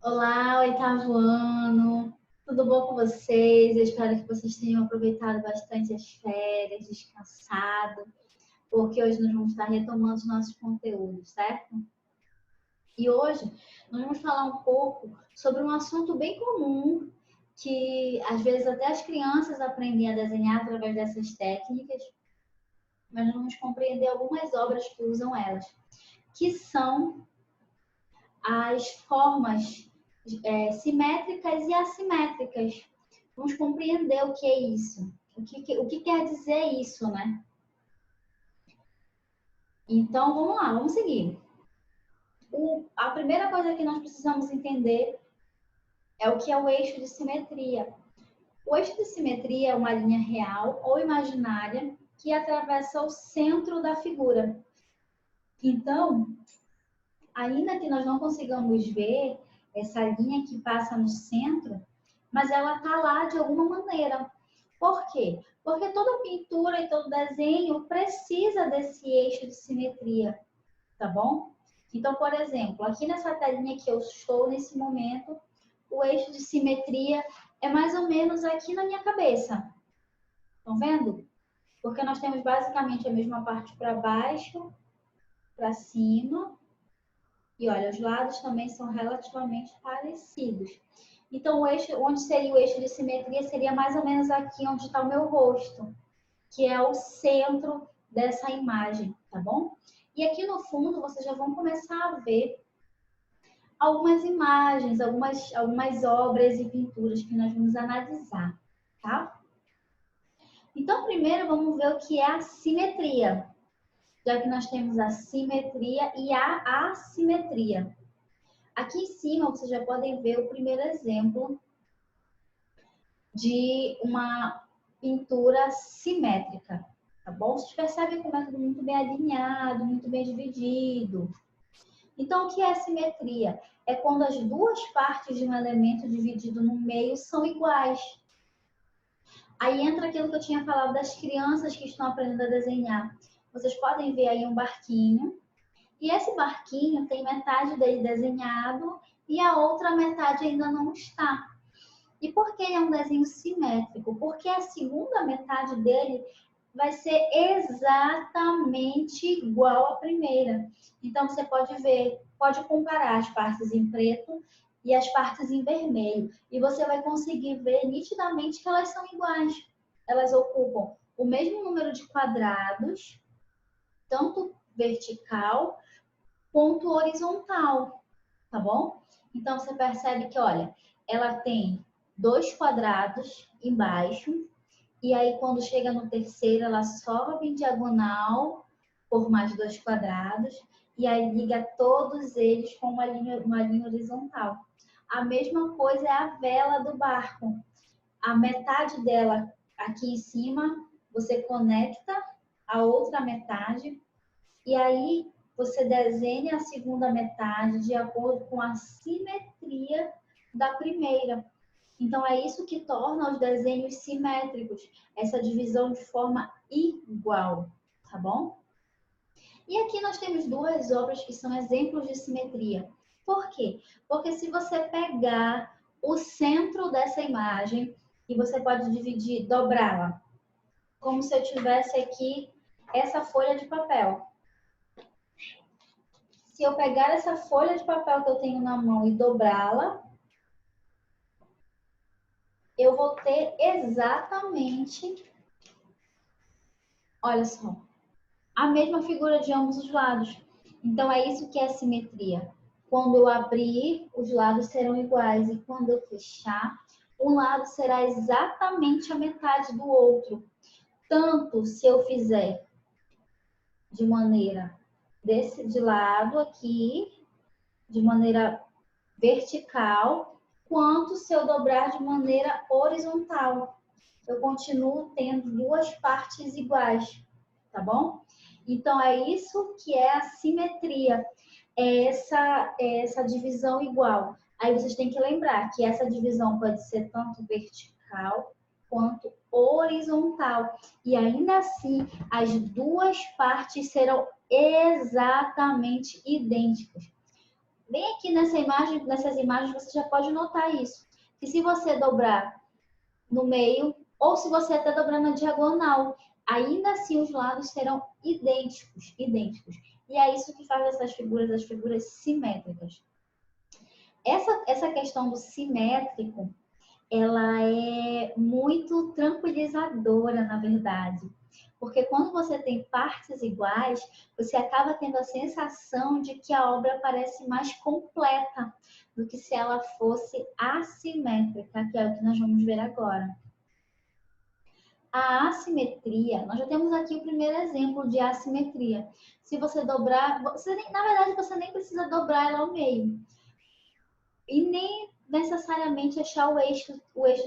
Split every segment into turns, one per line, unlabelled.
Olá, oitavo ano. Tudo bom com vocês? Eu espero que vocês tenham aproveitado bastante as férias, descansado, porque hoje nós vamos estar retomando os nossos conteúdos, certo? E hoje nós vamos falar um pouco sobre um assunto bem comum que às vezes até as crianças aprendem a desenhar através dessas técnicas, mas nós vamos compreender algumas obras que usam elas, que são as formas simétricas e assimétricas. Vamos compreender o que é isso. O que quer dizer isso, né? Então, vamos lá, vamos seguir. A primeira coisa que nós precisamos entender é o que é o eixo de simetria. O eixo de simetria é uma linha real ou imaginária que atravessa o centro da figura. Então, ainda que nós não consigamos ver essa linha que passa no centro, mas ela está lá de alguma maneira. Por quê? Porque toda pintura e todo desenho precisa desse eixo de simetria, tá bom? Então, por exemplo, aqui nessa telinha que eu estou nesse momento, o eixo de simetria é mais ou menos aqui na minha cabeça. Estão vendo? Porque nós temos basicamente a mesma parte para baixo, para cima. E olha, os lados também são relativamente parecidos. Então, o eixo, onde seria o eixo de simetria seria mais ou menos aqui onde está o meu rosto, que é o centro dessa imagem, tá bom? E aqui no fundo, vocês já vão começar a ver algumas imagens, algumas obras e pinturas que nós vamos analisar, tá? Então, primeiro vamos ver o que é a simetria, já que nós temos a simetria e a assimetria. Aqui em cima, vocês já podem ver o primeiro exemplo de uma pintura simétrica, tá bom? Vocês percebem como é tudo muito bem alinhado, muito bem dividido. Então, o que é simetria? É quando as duas partes de um elemento dividido no meio são iguais. Aí entra aquilo que eu tinha falado das crianças que estão aprendendo a desenhar. Vocês podem ver aí um barquinho, e esse barquinho tem metade dele desenhado e a outra metade ainda não está. E por que ele é um desenho simétrico? Porque a segunda metade dele vai ser exatamente igual à primeira. Então, você pode ver, pode comparar as partes em preto e as partes em vermelho. E você vai conseguir ver nitidamente que elas são iguais. Elas ocupam o mesmo número de quadrados, tanto vertical quanto horizontal, tá bom? Então, você percebe que, olha, ela tem 2 quadrados embaixo, e aí quando chega no terceiro, ela sobe em diagonal por mais 2 quadrados, e aí liga todos eles com uma linha horizontal. A mesma coisa é a vela do barco. A metade dela aqui em cima, você conecta a outra metade, e aí você desenha a segunda metade de acordo com a simetria da primeira. Então, é isso que torna os desenhos simétricos, essa divisão de forma igual, tá bom? E aqui nós temos duas obras que são exemplos de simetria. Por quê? Porque se você pegar o centro dessa imagem, e você pode dividir, dobrá-la, como se eu tivesse aqui essa folha de papel. Se eu pegar essa folha de papel que eu tenho na mão e dobrá-la, eu vou ter exatamente, olha só, a mesma figura de ambos os lados. Então, é isso que é simetria. Quando eu abrir, os lados serão iguais. E quando eu fechar, um lado será exatamente a metade do outro. Tanto se eu fizer de maneira de lado aqui, de maneira vertical, quanto se eu dobrar de maneira horizontal. Eu continuo tendo duas partes iguais, tá bom? Então, é isso que é a simetria, é essa divisão igual. Aí vocês têm que lembrar que essa divisão pode ser tanto vertical quanto horizontal. E ainda assim, as duas partes serão exatamente idênticas. Bem aqui nessa imagem, nessas imagens, você já pode notar isso. Que se você dobrar no meio, ou se você até dobrar na diagonal, ainda assim os lados serão idênticos, idênticos. E é isso que faz essas figuras, as figuras simétricas. Essa questão do simétrico, ela é muito tranquilizadora, na verdade. Porque quando você tem partes iguais, você acaba tendo a sensação de que a obra parece mais completa do que se ela fosse assimétrica, que é o que nós vamos ver agora. A assimetria, nós já temos aqui o primeiro exemplo de assimetria. Se você dobrar, na verdade você nem precisa dobrar ela ao meio. E nem necessariamente achar o eixo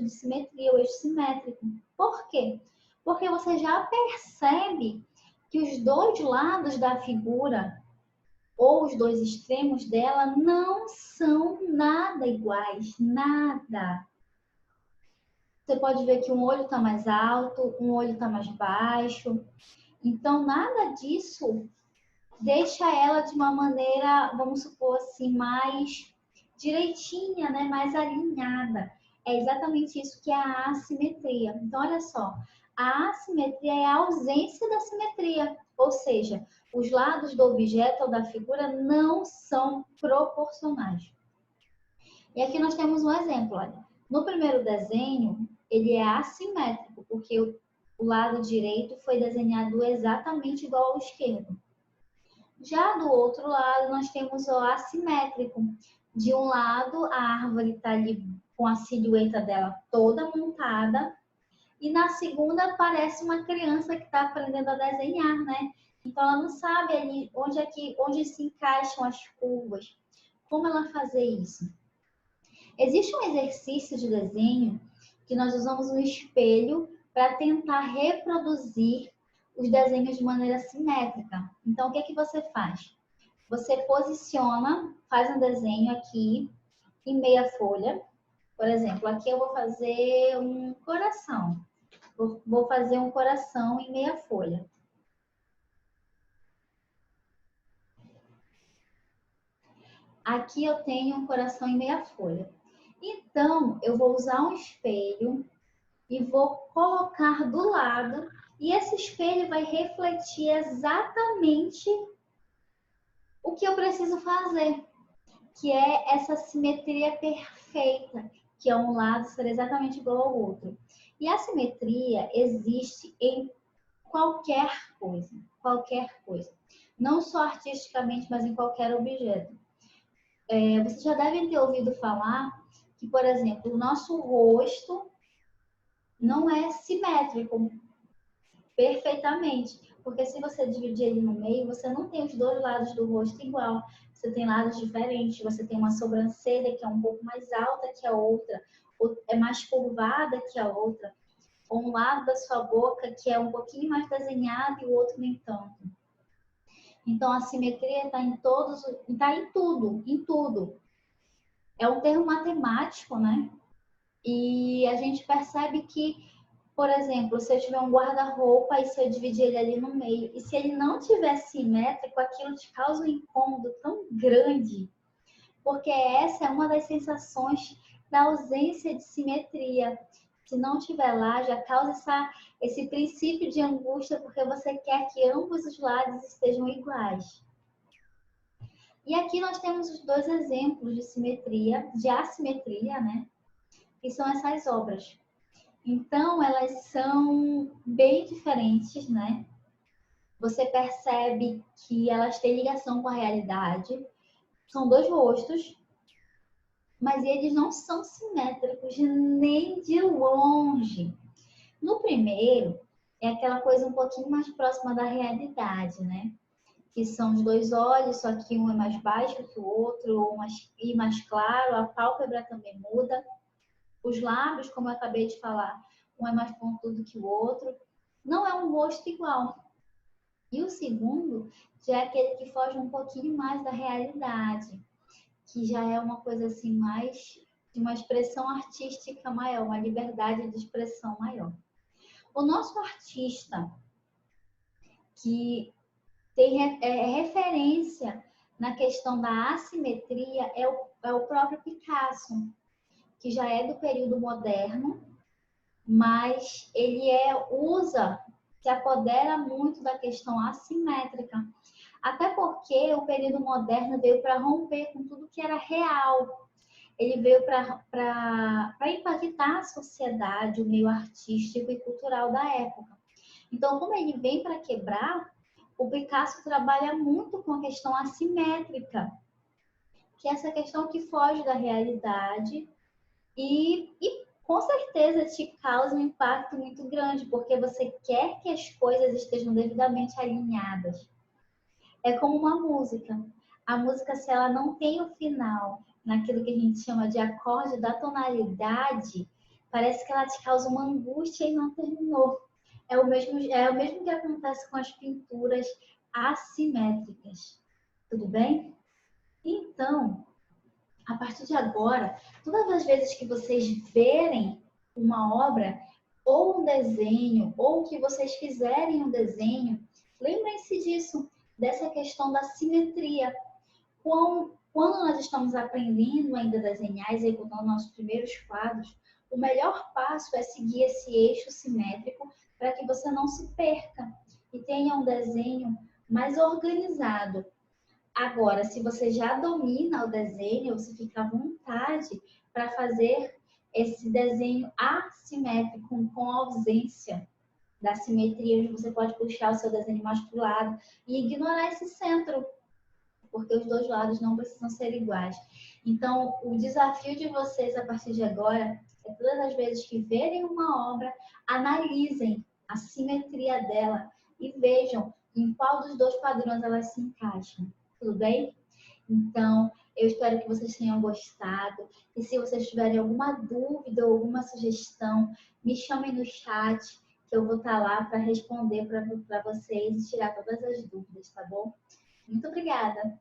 de simetria, o eixo simétrico. Por quê? Porque você já percebe que os dois lados da figura, ou os dois extremos dela, não são nada iguais, nada. Você pode ver que um olho está mais alto, um olho está mais baixo. Então, nada disso deixa ela de uma maneira, vamos supor assim, mais direitinha, né? Mais alinhada. É exatamente isso que é a assimetria. Então, olha só. A assimetria é a ausência da simetria. Ou seja, os lados do objeto ou da figura não são proporcionais. E aqui nós temos um exemplo, olha. No primeiro desenho, ele é assimétrico, porque o lado direito foi desenhado exatamente igual ao esquerdo. Já do outro lado, nós temos o assimétrico. De um lado, a árvore está ali com a silhueta dela toda montada, e na segunda parece uma criança que está aprendendo a desenhar, né? Então ela não sabe ali onde se encaixam as curvas, como ela fazer isso. Existe um exercício de desenho que nós usamos um espelho para tentar reproduzir os desenhos de maneira simétrica. Então, o que é que você faz? Você posiciona, faz um desenho aqui em meia folha. Por exemplo, aqui eu vou fazer um coração. Vou fazer um coração em meia folha. Aqui eu tenho um coração em meia folha. Então, eu vou usar um espelho e vou colocar do lado, e esse espelho vai refletir exatamente o que eu preciso fazer, que é essa simetria perfeita, que é um lado ser exatamente igual ao outro. E a simetria existe em qualquer coisa, qualquer coisa. Não só artisticamente, mas em qualquer objeto. Vocês já devem ter ouvido falar que, por exemplo, o nosso rosto não é simétrico perfeitamente. Porque se você dividir ele no meio, você não tem os dois lados do rosto igual. Você tem lados diferentes. Você tem uma sobrancelha que é um pouco mais alta que a outra, ou é mais curvada que a outra. Ou um lado da sua boca que é um pouquinho mais desenhado e o outro nem tanto. Então, a simetria está em todos, está em tudo, em tudo. É um termo matemático, né? E a gente percebe que, por exemplo, se eu tiver um guarda-roupa e se eu dividir ele ali no meio, e se ele não tiver simétrico, aquilo te causa um incômodo tão grande, porque essa é uma das sensações da ausência de simetria. Se não tiver lá, já causa esse princípio de angústia, porque você quer que ambos os lados estejam iguais. E aqui nós temos os dois exemplos de simetria, de assimetria, né? Que são essas obras. Então, elas são bem diferentes, né? Você percebe que elas têm ligação com a realidade. São dois rostos, mas eles não são simétricos nem de longe. No primeiro, é aquela coisa um pouquinho mais próxima da realidade, né? Que são os dois olhos, só que um é mais baixo que o outro, e mais claro, a pálpebra também muda. Os lábios, como eu acabei de falar, um é mais pontudo que o outro. Não é um rosto igual. E o segundo já é aquele que foge um pouquinho mais da realidade, que já é uma coisa assim mais de uma expressão artística maior, uma liberdade de expressão maior. O nosso artista, que tem referência na questão da assimetria é o próprio Picasso, que já é do período moderno, mas ele se apodera muito da questão assimétrica. Até porque o período moderno veio para romper com tudo que era real. Ele veio para impactar a sociedade, o meio artístico e cultural da época. Então, como ele vem para quebrar, o Picasso trabalha muito com a questão assimétrica, que é essa questão que foge da realidade e com certeza te causa um impacto muito grande, porque você quer que as coisas estejam devidamente alinhadas. É como uma música. A música, se ela não tem o final, naquilo que a gente chama de acorde da tonalidade, parece que ela te causa uma angústia e não terminou. É o mesmo que acontece com as pinturas assimétricas. Tudo bem? Então, a partir de agora, todas as vezes que vocês verem uma obra, ou um desenho, ou que vocês fizerem um desenho, lembrem-se disso, dessa questão da simetria. Quando nós estamos aprendendo ainda a desenhar, executando nossos primeiros quadros, o melhor passo é seguir esse eixo simétrico para que você não se perca e tenha um desenho mais organizado. Agora, se você já domina o desenho, você fica à vontade para fazer esse desenho assimétrico, com ausência da simetria, onde você pode puxar o seu desenho mais para o lado e ignorar esse centro, porque os dois lados não precisam ser iguais. Então, o desafio de vocês a partir de agora é todas as vezes que verem uma obra, analisem a simetria dela e vejam em qual dos dois padrões elas se encaixam. Tudo bem? Então, eu espero que vocês tenham gostado. E se vocês tiverem alguma dúvida ou alguma sugestão, me chamem no chat, que eu vou estar lá para responder para vocês e tirar todas as dúvidas, tá bom? Muito obrigada!